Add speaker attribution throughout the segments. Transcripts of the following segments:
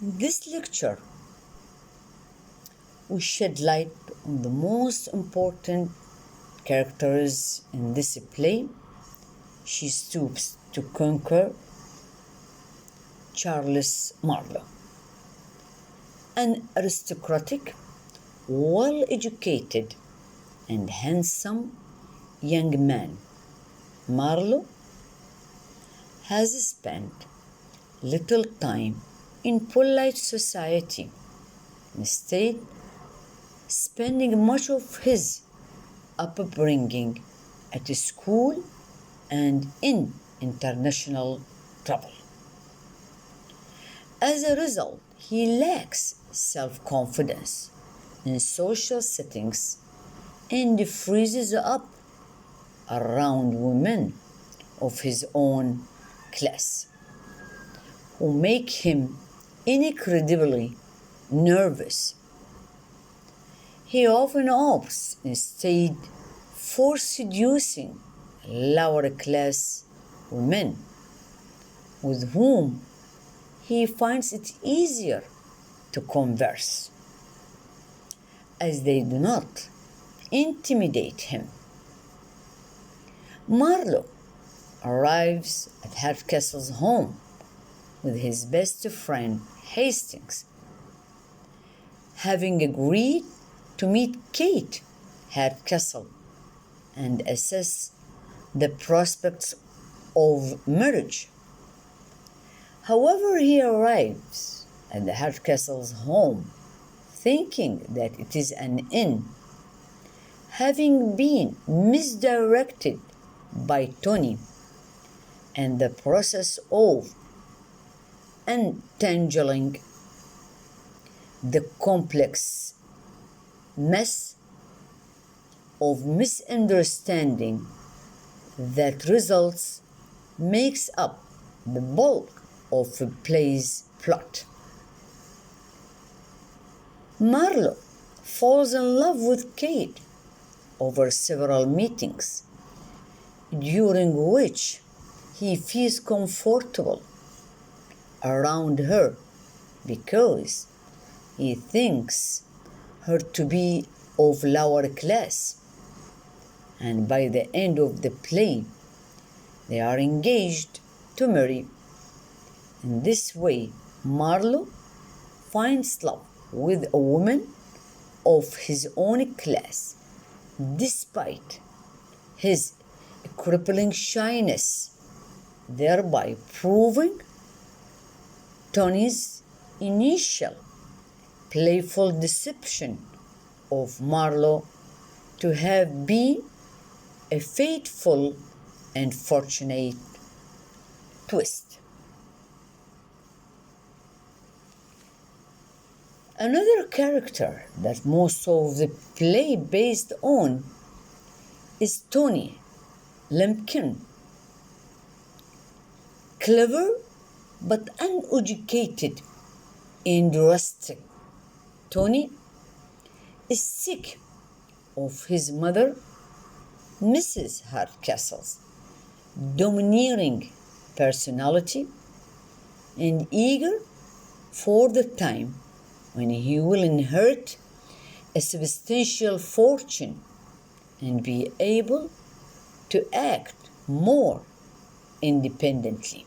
Speaker 1: In this lecture, we shed light on the most important characters in this play. She stoops to conquer Charles Marlowe, an aristocratic, well-educated, and handsome young man. Marlowe has spent little time in polite society, instead spending much of his upbringing at school and in international travel. As a result, he lacks self-confidence in social settings and freezes up around women of his own class, who make him incredibly nervous. He often opts instead for seducing lower class women with whom he finds it easier to converse, as they do not intimidate him. Marlowe arrives at Hardcastle's home with his best friend Hastings, having agreed to meet Kate Hardcastle and assess the prospects of marriage. However, he arrives at the Hardcastle's home thinking that it is an inn, having been misdirected by Tony, and the process of untangling the complex mess of misunderstanding that results makes up the bulk of the play's plot. Marlowe falls in love with Kate over several meetings, during which he feels comfortable around her because he thinks her to be of lower class, and by the end of the play they are engaged to marry. In this way, Marlowe finds love with a woman of his own class despite his crippling shyness, thereby proving Tony's initial playful deception of Marlowe to have been a fateful and fortunate twist. Another character that most of the play based on is Tony Lumpkin. Clever but uneducated and rustic, Tony is sick of his mother, Mrs. Hardcastle's domineering personality and eager for the time when he will inherit a substantial fortune and be able to act more independently.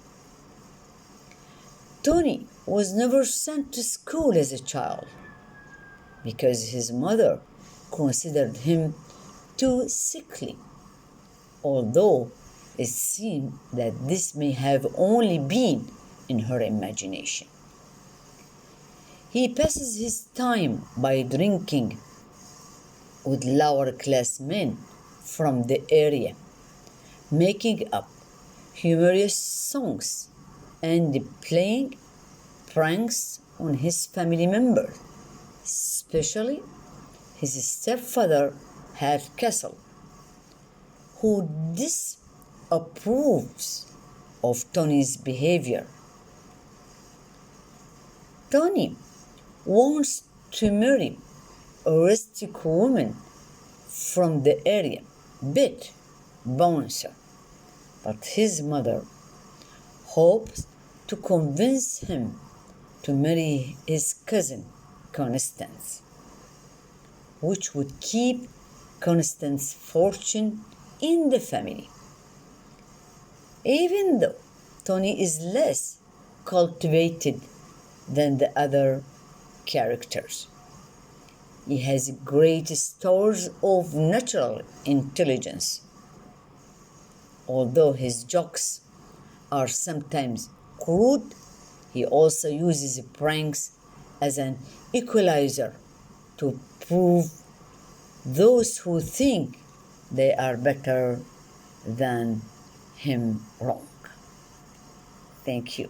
Speaker 1: Tony was never sent to school as a child because his mother considered him too sickly, although it seemed that this may have only been in her imagination. He passes his time by drinking with lower class men from the area, making up humorous songs and playing pranks on his family members, especially his stepfather Hardcastle, who disapproves of Tony's behavior. Tony wants to marry a rustic woman from the area, Beth Bouncer, but his mother hopes to convince him to marry his cousin Constance, which would keep Constance's fortune in the family. Even though Tony is less cultivated than the other characters, he has great stores of natural intelligence. Although his jokes are sometimes crude, he also uses pranks as an equalizer to prove those who think they are better than him wrong. Thank you.